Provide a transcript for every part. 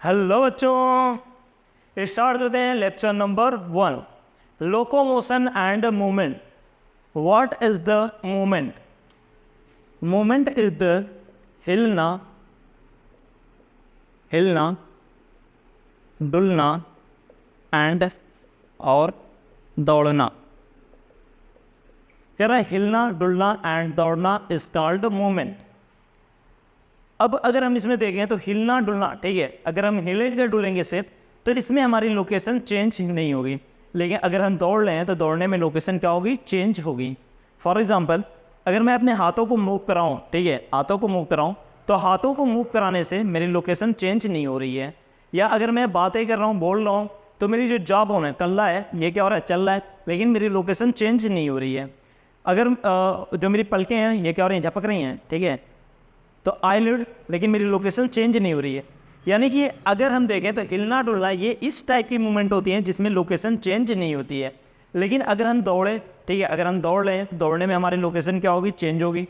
Hello बच्चों, start करते हैं lecture number 1, locomotion and movement. What is the movement? Movement is the हिलना, डुलना and और दौड़ना। कह रहा है हिलना, डुलना एंड दौड़ना इज कॉल्ड मूवमेंट। अब अगर हम इसमें देखें तो हिलना डुलना, ठीक है, अगर हम हिलेंगे डुलेंगे से तो इसमें हमारी लोकेशन चेंज नहीं होगी, लेकिन अगर हम दौड़ रहे हैं तो दौड़ने में लोकेशन क्या होगी? चेंज होगी। फॉर एग्जांपल, अगर मैं अपने हाथों को मूव कराऊं, ठीक है, हाथों को मूव कराऊं तो हाथों को मूव कराने से मेरी लोकेशन चेंज नहीं हो रही है। या अगर मैं बातें कर रहा हूँ, बोल रहा हूँ, तो मेरी जो जॉब होना है, कल्ला है, ये क्या हो रहा है? चल रहा है, लेकिन मेरी लोकेशन चेंज नहीं हो रही है। अगर जो मेरी पलकें हैं ये क्या हो रही हैं? झपक रही हैं, ठीक है, तो आईलिड, लेकिन मेरी लोकेशन चेंज नहीं हो रही है। यानी कि अगर हम देखें तो हिलना डुलना ये इस टाइप की मूवमेंट होती है जिसमें लोकेशन चेंज नहीं होती है। लेकिन अगर हम दौड़े, ठीक है, अगर हम दौड़ रहे हैं तो दौड़ने में हमारी लोकेशन क्या होगी? चेंज होगी।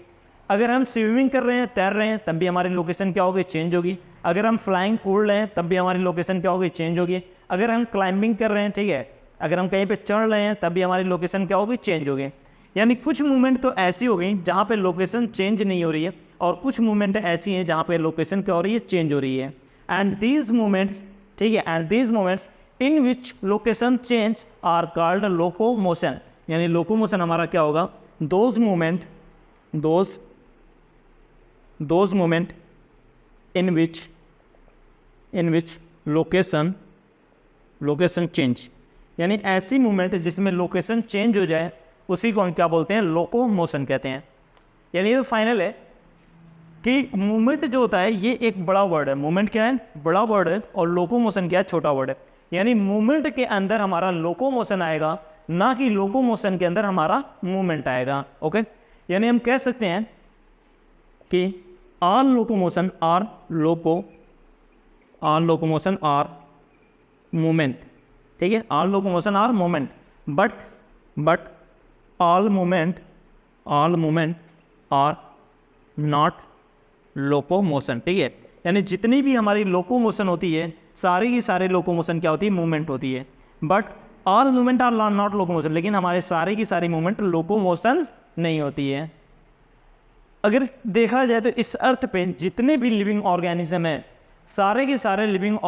अगर हम स्विमिंग कर रहे हैं, तैर रहे हैं, तब भी हमारी लोकेशन क्या होगी? चेंज होगी। अगर हम फ्लाइंग उड़ रहे हैं तब भी हमारी लोकेशन क्या होगी? चेंज होगी। अगर हम क्लाइंबिंग कर रहे हैं, ठीक है, अगर हम कहीं पर चढ़ रहे हैं तब भी हमारी लोकेशन क्या होगी? चेंज होगी। यानी कुछ मूवमेंट तो ऐसी हो गई जहाँ पे लोकेशन चेंज नहीं हो रही है, और कुछ मूवमेंट ऐसी हैं जहाँ पे लोकेशन क्या हो रही है? चेंज हो रही है। एंड दीज मूवमेंट्स, ठीक है, and these movements in which location change are called locomotion. यानी लोकोमोशन हमारा क्या होगा? Those movement in which location change, यानी ऐसी मूवमेंट जिसमें लोकेशन चेंज हो जाए उसी को हम क्या बोलते हैं? लोकोमोशन कहते हैं। यानी ये फाइनल है कि मूवमेंट जो होता है ये एक बड़ा वर्ड है। मूवमेंट क्या है? बड़ा वर्ड है, और लोकोमोशन क्या है? छोटा वर्ड है। यानी मूवमेंट के अंदर हमारा लोकोमोशन आएगा, ना कि लोकोमोशन के अंदर हमारा मूवमेंट आएगा। ओके, यानी हम कह सकते हैं कि ऑल लोकोमोशन आर मूवमेंट, ठीक है, all locomotion are movement, but all movement are not locomotion, ठीक है। यानी जितनी भी हमारी लोकोमोशन होती है, सारी की सारे लोकोमोशन क्या होती है? मूवमेंट होती है। But all movement are not locomotion, लेकिन हमारे सारे की सारी मूवमेंट लोकोमोशन नहीं होती है। अगर देखा जाए तो इस अर्थ पे जितने भी लिविंग ऑर्गेनिज्म है, सारे के सारे लिविंग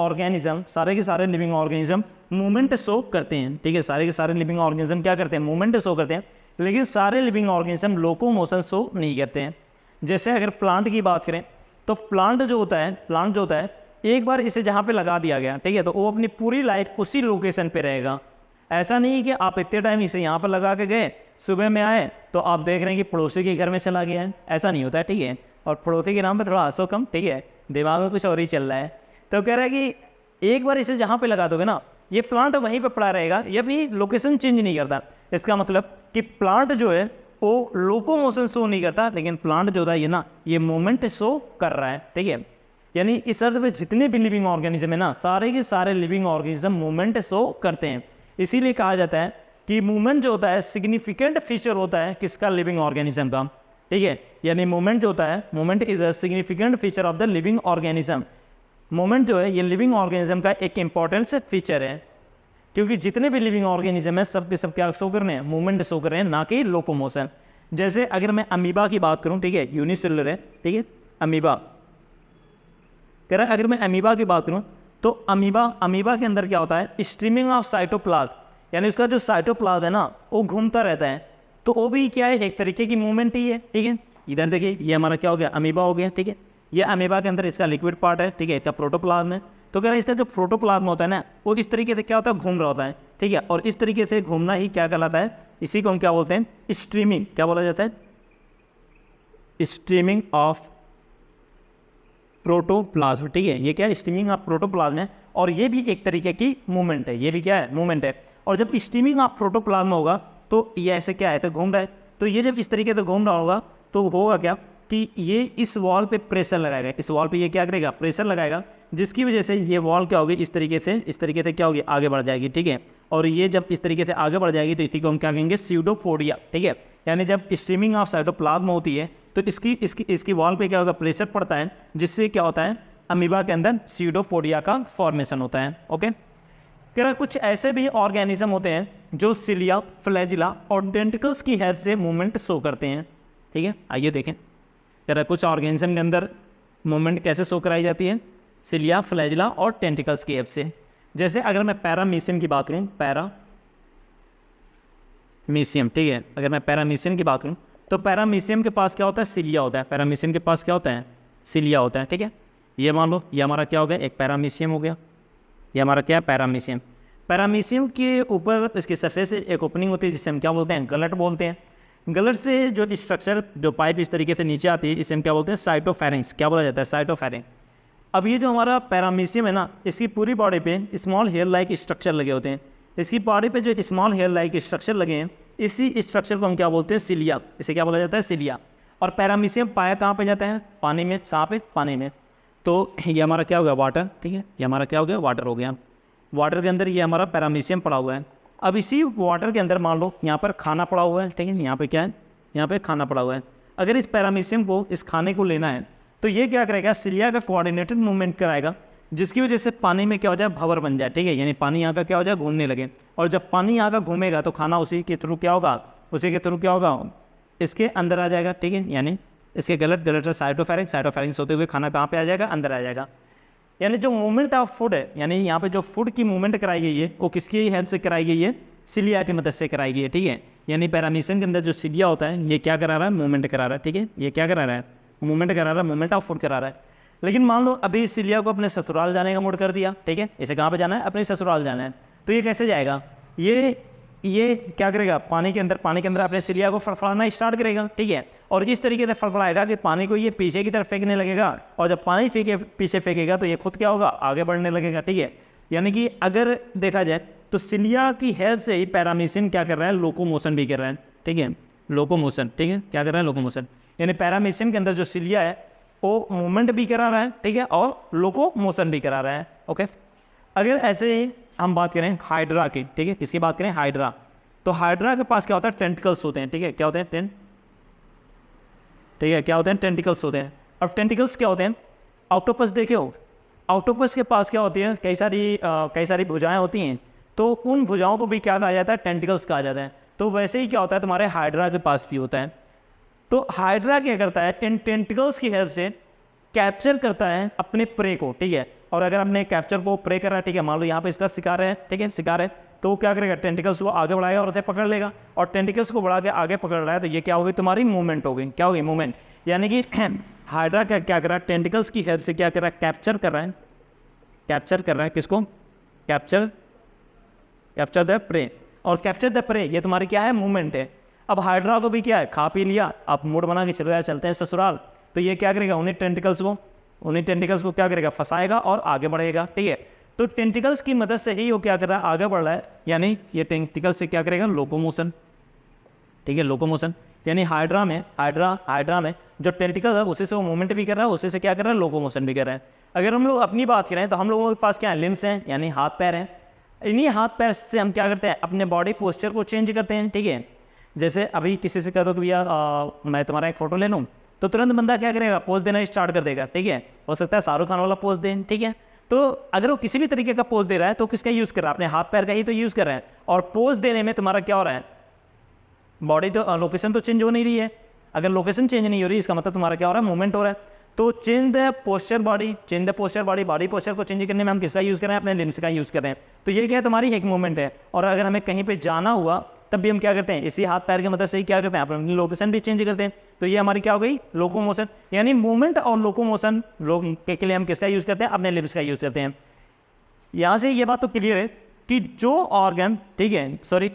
ऑर्गेनिज्म मूवमेंट शो करते हैं, ठीक है, सारे के सारे लिविंग ऑर्गेनिज्म क्या करते हैं? मूवमेंट शो करते हैं, लेकिन सारे लिविंग ऑर्गेनिज्म लोकोमोशन शो नहीं करते हैं। जैसे अगर प्लांट की बात करें तो प्लांट जो होता है एक बार इसे जहाँ पे लगा दिया गया, ठीक है, तो वो अपनी पूरी लाइफ उसी लोकेशन पे रहेगा। ऐसा नहीं कि आप इतने टाइम इसे यहाँ पर लगा के गए, सुबह में आए तो आप देख रहे हैं कि पड़ोसी के घर में चला गया है, ऐसा नहीं होता है, ठीक है। और पड़ोसी के नाम पर थोड़ा हंसो कम, ठीक है, दिमाग में कुछ और ही चल रहा है। तो कह रहा है कि एक बार इसे जहाँ पे लगा दोगे ना, ये प्लांट वहीं पे पड़ा रहेगा, ये भी लोकेशन चेंज नहीं करता। इसका मतलब कि प्लांट जो है वो लोकोमोशन शो नहीं करता, लेकिन प्लांट जो होता है ये ना, ये मूवमेंट शो कर रहा है, ठीक है। यानी इस अर्थ में जितने भी लिविंग ऑर्गेनिज्म है ना, सारे के सारे लिविंग ऑर्गेनिज्म मूवमेंट शो करते हैं। इसीलिए कहा जाता है कि मूवमेंट जो होता है सिग्निफिकेंट फीचर होता है किसका? लिविंग ऑर्गेनिज्म का, ठीक है। यानी मूवमेंट जो होता है, movement is a significant feature of the living organism. Movement जो है ये लिविंग ऑर्गेनिज्म का एक इंपॉर्टेंट से फीचर है, क्योंकि जितने भी लिविंग ऑर्गेनिज्म है सब के सब क्या शो कर रहे हैं? मूवमेंट शो कर रहे हैं, ना कि लोकोमोशन। जैसे अगर मैं अमीबा की बात करूं, ठीक है, यूनिसेलुलर है, ठीक है, अमीबा कह रहा है। अगर मैं अमीबा की बात करूं तो अमीबा के अंदर क्या होता है? स्ट्रीमिंग ऑफ साइटोप्लाज्म, यानी उसका जो साइटोप्लाज्म है ना वो घूमता रहता है, तो वो भी क्या है? एक तरीके की मूवमेंट ही है, ठीक है। इधर देखिए, ये हमारा क्या हो गया? अमीबा हो गया, ठीक है। ये अमीबा के अंदर इसका लिक्विड पार्ट है, ठीक है, इसका प्रोटोप्लाज्म है। तो कह रहा है इसका जो प्रोटोप्लाज्म होता है ना वो इस तरीके से क्या होता है? घूम रहा होता है, ठीक है। और इस तरीके से घूमना ही क्या कहलाता है? इसी को हम क्या बोलते हैं? स्ट्रीमिंग। क्या बोला जाता है? स्ट्रीमिंग ऑफ प्रोटोप्लाज्म, ठीक है। ये क्या है? स्ट्रीमिंग ऑफ प्रोटोप्लाज्म है, और ये भी एक तरीके की मूवमेंट है, ये भी क्या है? मूवमेंट है। और जब स्ट्रीमिंग ऑफ प्रोटोप्लाज्म होगा तो ये ऐसे क्या है? तो घूम रहा है, तो ये जब इस तरीके से घूम रहा होगा तो होगा क्या कि ये इस वॉल पे प्रेशर लगाएगा, इस वॉल पे ये क्या करेगा? प्रेशर लगाएगा, जिसकी वजह से ये वॉल क्या होगी? इस तरीके से क्या होगी? आगे बढ़ जाएगी, ठीक है। और ये जब इस तरीके से आगे बढ़ जाएगी तो इसी को हम क्या कहेंगे? स्यूडोपोडिया, ठीक है। यानी जब स्ट्रीमिंग ऑफ साइटोप्लाज्म होती है तो इसकी वॉल पे क्या होगा? प्रेशर पड़ता है, जिससे क्या होता है अमीबा के अंदर सीडोपोडिया का फॉर्मेशन होता है। ओके, कह रहा कुछ ऐसे भी ऑर्गेनिज्म होते हैं जो सिलिया, फ्लैजिला और टेंटिकल्स की हेल्प से मूवमेंट शो करते हैं। ठीक है, आइए देखें। कह रहा कुछ ऑर्गेनिज्म के अंदर मूवमेंट कैसे शो कराई जाती है, सिलिया, फ्लैजिला और टेंटिकल्स की हेल्प से। जैसे अगर मैं पैरामीशियम की बात करूँ, पैरामीशियम, ठीक है, अगर मैं पैरामीशियम की बात करूँ तो पैरामीशियम के पास क्या होता है, सिलिया होता है। पैरामीशियम के पास क्या होता है, सिलिया होता है। ठीक है, ये मान लो ये हमारा क्या हो गया, एक पैरामीशियम हो गया। ये हमारा क्या है, पैरामीशियम। पैरामीशियम के ऊपर इसकी सरफेस से एक ओपनिंग होती है जिसे हम क्या बोलते हैं, गलट बोलते हैं। गलट से जो स्ट्रक्चर, जो पाइप इस तरीके से नीचे आती है, इसे हम क्या बोलते हैं, साइटोफेरिंक्स। क्या बोला जाता है, साइटोफेरिंक्स। अब ये जो हमारा पैरामीशियम है ना, इसकी पूरी बॉडी पे स्मॉल हेयर लाइक स्ट्रक्चर लगे होते हैं। इसकी बॉडी पे जो स्मॉल हेयर लाइक स्ट्रक्चर लगे हैं, इसी स्ट्रक्चर को हम क्या बोलते हैं, सिलिया। इसे क्या बोला जाता है, सिलिया। और पैरामीशियम पाया कहाँ पे जाता है, पानी में। कहाँ पे, पानी में। तो ये हमारा क्या हो गया, वाटर। ठीक है, ये हमारा क्या हो गया, वाटर हो गया। वाटर के अंदर ये हमारा पैरामीशियम पड़ा हुआ है। अब इसी वाटर के अंदर मान लो यहाँ पर खाना पड़ा हुआ है। ठीक है, यहाँ पे क्या है, यहाँ पे खाना पड़ा हुआ है। अगर इस पैरामीशियम को, इस खाने को लेना है तो ये क्या करेगा, सिलिया का कोऑर्डिनेटेड मूवमेंट कराएगा, जिसकी वजह से पानी में क्या हो जाए, भंवर बन जाए। ठीक है, यानी पानी यहाँ का क्या हो जाए, घूमने लगे। और जब पानी यहाँ का घूमेगा तो खाना उसी के थ्रू क्या होगा, उसी के थ्रू क्या होगा, इसके अंदर आ जाएगा। ठीक है, यानी इसके गलत साइटोफेरिंक्स, साइटोफेरिंक्स होते हुए खाना कहाँ पे आ जाएगा, अंदर आ जाएगा। यानी जो मूवमेंट ऑफ फूड है, यानी यहाँ पे जो फूड की मूवमेंट कराई गई है वो किसकी हेल्प से कराई गई है, सिलिया की मदद से कराई गई है। ठीक है, यानी पैरामीशियम के अंदर जो सिलिया होता है ये क्या करा रहा है, मूवमेंट करा रहा है। ठीक है, ये क्या करा रहा है, मूवमेंट करा रहा है, मूवमेंट ऑफ फूड करा रहा है। लेकिन मान लो अभी सिलिया को अपने ससुराल जाने का मूड कर दिया। ठीक है, इसे कहाँ पे जाना है, अपने ससुराल जाना है। तो ये कैसे जाएगा, ये क्या करेगा, पानी के अंदर अपने सिलिया को फड़फड़ाना स्टार्ट करेगा। ठीक है, और इस तरीके से फड़फड़ाएगा कि पानी को ये पीछे की तरफ फेंकने लगेगा। और जब पानी पीछे फेंकेगा तो ये खुद क्या होगा, आगे बढ़ने लगेगा। ठीक है, यानी कि अगर देखा जाए तो सिलिया की हेल्प से ही पैरामीशियम क्या कर रहा है, लोकोमोशन भी कर रहा है। ठीक है, लोकोमोशन। ठीक है, क्या कर रहा है, लोकोमोशन। यानी पैरामीशियम के अंदर जो सिलिया है वो मूवमेंट भी करा रहा है। ठीक है, और लोकोमोशन भी करा रहा है। ओके, अगर ऐसे ही हम बात करें हाइड्रा की, ठीक है, किसकी बात करें, हाइड्रा, तो हाइड्रा के पास क्या होता है, टेंटिकल्स होते हैं। ठीक है, क्या होते हैं, ठीक है, क्या होते हैं, टेंटिकल्स होते हैं। अब टेंटिकल्स क्या होते हैं, ऑक्टोपस देखे हो, ऑक्टोपस के पास क्या होती है, कई सारी भुजाएं होती हैं। तो उन भुजाओं को भी क्या कहा जाता है, टेंटिकल्स कहा जाता है। तो वैसे ही क्या होता है, तुम्हारे हाइड्रा के पास भी होता है। तो हाइड्रा क्या करता है, इन टेंटिकल्स की हेल्प से कैप्चर करता है अपने प्रे को। ठीक है, और अगर हमने कैप्चर को प्रे करा, ठीक है, मान लो यहाँ पे इसका शिकार है। ठीक है, शिकार है, तो वो क्या करेगा, टेंटिकल्स को आगे बढ़ाएगा और उसे पकड़ लेगा। और टेंटिकल्स को बढ़ा के आगे पकड़ रहा है तो ये क्या होगी, तुम्हारी मूवमेंट होगी। क्या होगी, मूवमेंट। यानी कि हाइड्रा क्या कर रहा है, टेंटिकल्स की हेल्प से क्या कर रहा है, कैप्चर कर रहा है किसको, कैप्चर द प्रे। और कैप्चर द प्रे ये तुम्हारी क्या है, मूवमेंट है। अब हाइड्रा को भी क्या है, खा पी लिया, अब मूड बना के चलो यार चलते हैं ससुराल। तो ये क्या करेगा, उन्हीं टेंटिकल्स को क्या करेगा, फंसाएगा और आगे बढ़ेगा। ठीक है, तो टेंटिकल्स की मदद से ही वो क्या कर रहा है, आगे बढ़ रहा है। यानी ये टेंटिकल्स से क्या करेगा, लोकोमोशन। ठीक है, लोकोमोशन। यानी हाइड्रा में जो टेंटिकल है उसी से वो मूवमेंट भी कर रहा है, उसी से क्या कर रहा है, लोकोमोशन भी कर रहा है। अगर हम लोग अपनी बात करें तो हम लोगों के पास क्या है, लिम्स हैं, यानी हाथ पैर हैं। इन्हीं हाथ पैर से हम क्या करते हैं, अपने बॉडी पोस्चर को चेंज करते हैं। ठीक है, जैसे अभी किसी से कह दो कि भैया मैं तुम्हारा एक फ़ोटो ले लूँ, तो तुरंत बंदा क्या करेगा, पोज देना स्टार्ट कर देगा। ठीक है, हो सकता है शाहरुख खान वाला पोज दें। ठीक है, तो अगर वो किसी भी तरीके का पोज दे रहा है तो किसका यूज़ कर रहा है, अपने हाथ पैर का ही तो यूज़ कर रहा है। और पोज देने में तुम्हारा क्या हो रहा है, बॉडी तो लोकेशन तो चेंज हो नहीं रही है। अगर लोकेशन चेंज नहीं हो रही इसका मतलब तुम्हारा क्या हो रहा है, मूवमेंट हो रहा है। तो change the posture body body posture को चेंज करने में हम किसका यूज़ कर रहे हैं, अपने लिम्स का यूज़ कर रहे हैं। तो ये क्या है, तुम्हारी एक मूवमेंट है। और अगर हमें कहीं पे जाना हुआ तब भी हम क्या करते हैं, इसी हाथ पैर की मदद से ही क्या करते हैं, अपनी लोकेशन भी चेंज करते हैं। तो ये हमारी क्या हो गई, लोकोमोशन। यानी मूवमेंट और लोकोमोशन के लिए हम किसका यूज़ करते हैं, अपने लिम्स का यूज़ करते हैं। यहाँ से ये बात तो क्लियर है कि जो ऑर्गन, ठीक है, सॉरी,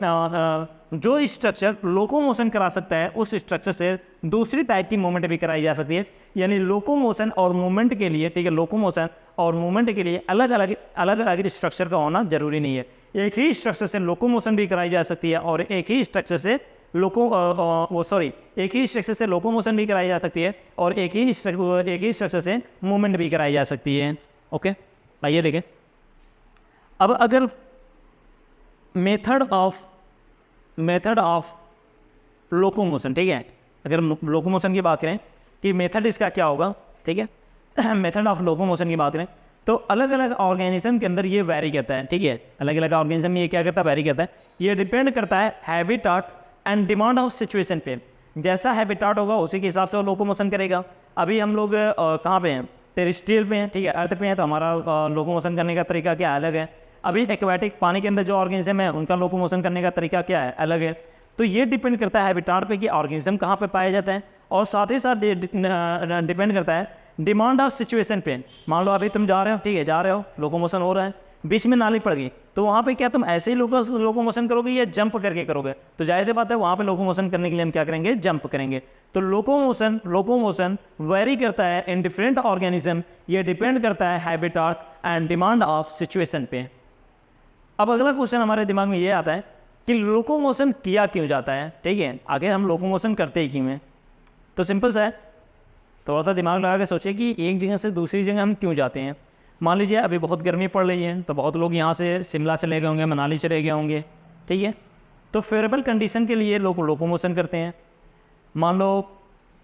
जो स्ट्रक्चर लोकोमोशन करा सकता है उस स्ट्रक्चर से दूसरी टाइप की मूवमेंट भी कराई जा सकती है। यानी लोकोमोशन और मूवमेंट के लिए, ठीक है, लोकोमोशन और मूवमेंट के लिए अलग अलग स्ट्रक्चर का होना जरूरी नहीं है। एक ही स्ट्रक्चर से लोकोमोशन भी कराई जा सकती है और एक ही स्ट्रक्चर से लोकोमोशन भी कराई जा सकती है और एक ही स्ट्रक्चर से मूवमेंट भी कराई जा सकती है। ओके, आइए देखें। अब अगर मेथड ऑफ लोकोमोशन, ठीक है, अगर लोकोमोशन की बात करें कि मेथड इसका क्या होगा, ठीक है, मेथड ऑफ लोकोमोशन की बात करें तो अलग अलग ऑर्गेनिज्म के अंदर ये वैरी करता है, ठीक है। अलग अलग ऑर्गेनिज्म ये क्या करता है, वैरी करता है। ये डिपेंड करता है habitat and demand of situation पे। जैसा हैबिटाट होगा उसी के हिसाब से वो लोकोमोशन करेगा। अभी हम लोग कहाँ पे हैं, टेरेस्ट्रियल पे हैं, ठीक है, अर्थ पे हैं, तो हमारा लोकोमोशन करने का तरीका क्या अलग है। अभी एक्वाटिक पानी के अंदर जो ऑर्गेनिज्म है उनका लोकोमोशन करने का तरीका क्या है, अलग है। तो ये डिपेंड करता है हैबिटाट पे कि ऑर्गेनिज्म कहाँ पे पाया जाता है, और साथ ही साथ डिपेंड करता है डिमांड ऑफ सिचुएशन पे। मान लो अभी तुम जा रहे हो, ठीक है, जा रहे हो, लोकोमोशन हो रहा है, बीच में नाली पड़ गई, तो वहाँ पे क्या तुम ऐसे ही लोकोमोशन करोगे या जंप करके करोगे, तो जाहिर सी बात है वहाँ पे लोकोमोशन करने के लिए हम क्या करेंगे, जंप करेंगे। तो लोकोमोशन वेरी करता है इन डिफरेंट ऑर्गेनिज्म, ये डिपेंड करता है habitat and demand of situation पे। अब अगला क्वेश्चन हमारे दिमाग में ये आता है कि लोकोमोशन किया क्यों जाता है, ठीक है, आगे हम लोकोमोशन करते ही क्यों हैं। तो सिंपल सा है, थोड़ा सा दिमाग लगा के सोचिए कि एक जगह से दूसरी जगह हम क्यों जाते हैं। मान लीजिए अभी बहुत गर्मी पड़ रही है, तो बहुत लोग यहाँ से शिमला चले गए होंगे, मनाली चले गए होंगे, ठीक है, तो फेवरेबल कंडीशन के लिए लोग लोकोमोशन करते हैं। मान लो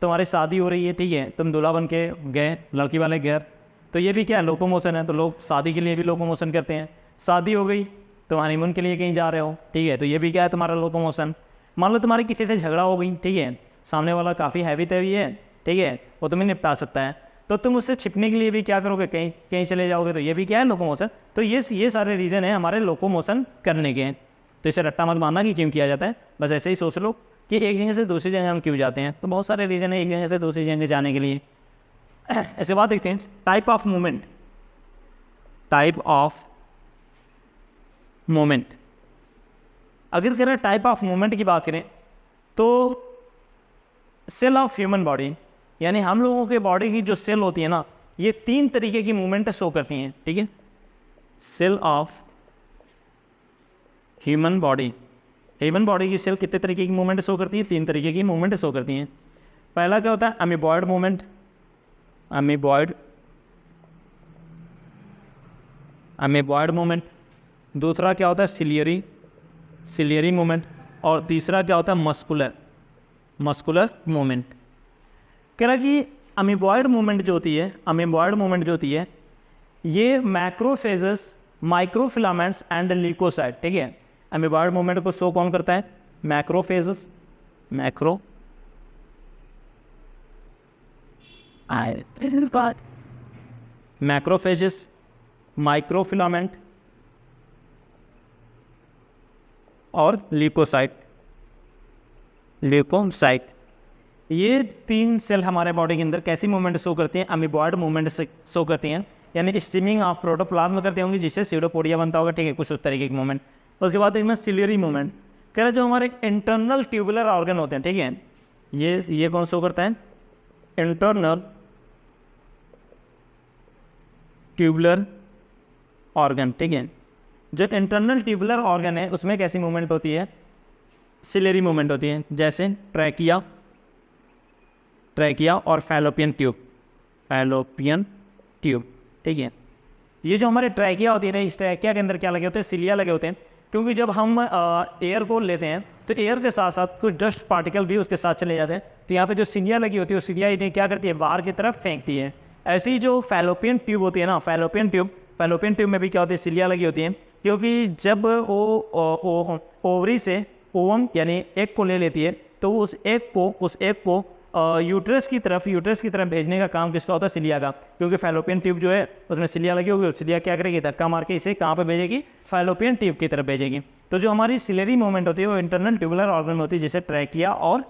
तुम्हारी शादी हो रही है, ठीक है, तुम दूल्हा बन के गए लड़की वाले घर, तो ये भी क्या है, लोकोमोशन है। तो लोग शादी के लिए भी लोकोमोशन करते हैं। शादी हो गई तो हनीमून के लिए कहीं जा रहे हो, ठीक है, तो ये भी क्या है, तुम्हारा लोकोमोशन। मान लो तुम्हारी किसी से झगड़ा हो गई, ठीक है, सामने वाला काफ़ी हैवी तैवी है, ठीक है, वो तुम्हें निपटा सकता है, तो तुम उससे छिपने के लिए भी क्या करोगे, कहीं कहीं चले जाओगे, तो ये भी क्या है, लोकोमोशन। तो ये सारे रीज़न है हमारे लोकोमोशन करने के। तो इसे रट्टा मत मानना कि क्यों किया जाता है, बस ऐसे ही सोच लो कि एक जगह से दूसरी जगह हम क्यों जाते हैं। तो बहुत सारे रीज़न है एक जगह से दूसरी जगह जाने के लिए। ऐसे बात देखते हैं, type of movement. Type of movement, अगर करें टाइप ऑफ मूवमेंट की बात करें तो सेल ऑफ ह्यूमन बॉडी, यानी हम लोगों के बॉडी की जो सेल होती है ना, ये 3 तरीके की मूवमेंट शो करती हैं, ठीक है। Cell of human body, human body की सेल कितने तरीके की मूवमेंट शो करती है, 3 तरीके की मूवमेंट शो करती हैं। पहला क्या होता है, अमीबॉयड मूवमेंट, अमीबॉयड मूवमेंट। दूसरा क्या होता है, सिलियरी मूवमेंट, और तीसरा क्या होता है, मस्कुलर मूवमेंट। कह रहा कि अमीबॉयड मूवमेंट जो होती है, ये मैक्रोफेजेस, माइक्रोफिलामेंट्स एंड ल्यूकोसाइट, ठीक है। अमीबॉयड मूवमेंट को शो कौन करता है, मैक्रोफेजेस, माइक्रोफिलामेंट और ल्यूकोसाइट। ये 3 सेल हमारे बॉडी के अंदर कैसी मूवमेंट शो करती हैं, अमीबॉयड मूवमेंट से शो करती हैं, यानी स्टीमिंग ऑफ प्रोटोप्लाज्म करते होंगे जिससे सीडोपोडिया बनता होगा, ठीक है, कुछ उस तरीके की मूवमेंट। उसके बाद इसमें सिलियरी मूवमेंट, कह रहे जो हमारे इंटरनल ट्यूबुलर ऑर्गन होते हैं, ठीक है, ये कौन शो करता है, इंटरनल ट्यूबुलर ऑर्गन, ठीक है। जो इंटरनल ट्यूबुलर ऑर्गन है उसमें कैसी मूवमेंट होती है, सिलियरी मूवमेंट होती है, जैसे ट्रैकिया और फैलोपियन ट्यूब, ठीक है। ये जो हमारे ट्रैकिया होती है ना, इस ट्रैकिया के अंदर क्या लगे होते हैं, सिलिया लगे होते हैं, क्योंकि जब हम एयर को लेते हैं तो एयर के साथ साथ कुछ डस्ट पार्टिकल भी उसके साथ चले जाते हैं, तो यहाँ पे जो सिलिया लगी होती है, वो सिलिया इन्हें क्या करती है, बाहर की तरफ फेंकती है। ऐसे ही जो फैलोपियन ट्यूब होती है ना, फैलोपियन ट्यूब में भी क्या होती है, सिलिया लगी होती है, क्योंकि जब वो ओवरी से ओवम यानी एग को ले लेती है, तो उस एग को यूट्रस की तरफ भेजने का काम किसका होता है, सिलिया का। क्योंकि फैलोपियन ट्यूब जो है उसमें सिलिया लगी होगी, सिलिया क्या करेगी, धक्का मार के इसे कहाँ पे भेजेगी, फैलोपियन ट्यूब की तरफ भेजेगी। तो जो हमारी सिलियरी मूवमेंट होती है वो इंटरनल ट्यूबुलर ऑर्गन होती है, जैसे ट्रैकिया और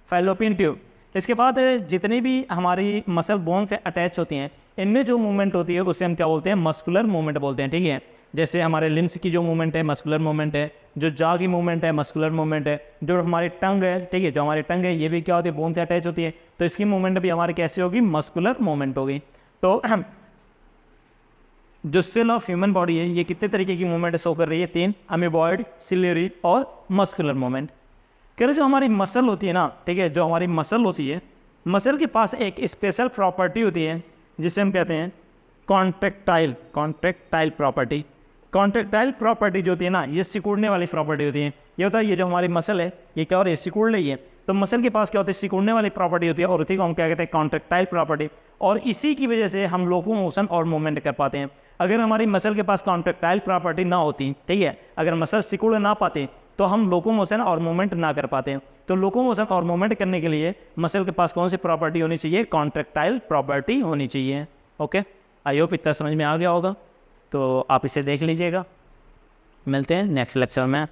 फैलोपियन ट्यूब। इसके बाद जितनी भी हमारी मसल बोन से अटैच होती हैं, इनमें जो मूवमेंट होती है उसे हम क्या बोलते हैं, मस्कुलर मूवमेंट बोलते हैं, ठीक है। जैसे हमारे लिम्स की जो मूवमेंट है मस्कुलर मूवमेंट है, जो जॉ की मूवमेंट है मस्कुलर मूवमेंट है, जो हमारी टंग है, ठीक है, जो हमारी टंग है ये भी क्या होती है, बोन से अटैच होती है, तो इसकी मूवमेंट भी हमारी कैसी होगी, मस्कुलर मूवमेंट होगी। तो जो सेल ऑफ ह्यूमन बॉडी है ये कितने तरीके की मूवमेंट शो कर रही है, 3, अमीबॉयड, सिलियरी और मस्कुलर मूवमेंट। कह रहे जो हमारी मसल होती है ना, ठीक है, जो हमारी मसल होती है, मसल के पास एक स्पेशल प्रॉपर्टी होती है जिसे हम कहते हैं कॉन्ट्रैक्टाइल प्रॉपर्टी। कॉन्ट्रैक्टाइल प्रॉपर्टी जो होती है ना, ये सिकुड़ने वाली प्रॉपर्टी होती है। ये होता है ये जो हमारी मसल है ये क्या हो रही है, सिकुड़ रही है। तो मसल के पास क्या होती है, सिकुड़ने वाली प्रॉपर्टी होती है और उसी को हम क्या कहते हैं, कॉन्ट्रेक्टाइल प्रॉपर्टी। और इसी की वजह से हम लोकोमोशन और मूवमेंट कर पाते हैं। अगर हमारी मसल के पास कॉन्ट्रेक्टाइल प्रॉपर्टी ना होती, ठीक है, अगर मसल सिकुड़ ना पाते तो हम लोकोमोशन और मूवमेंट ना कर पाते हैं। तो लोकोमोशन और मूवमेंट करने के लिए मसल के पास कौन सी प्रॉपर्टी होनी चाहिए, कॉन्ट्रेक्टाइल प्रॉपर्टी होनी चाहिए। ओके, आई होप इतना समझ में आ गया होगा, तो आप इसे देख लीजिएगा। मिलते हैं नेक्स्ट लेक्चर में।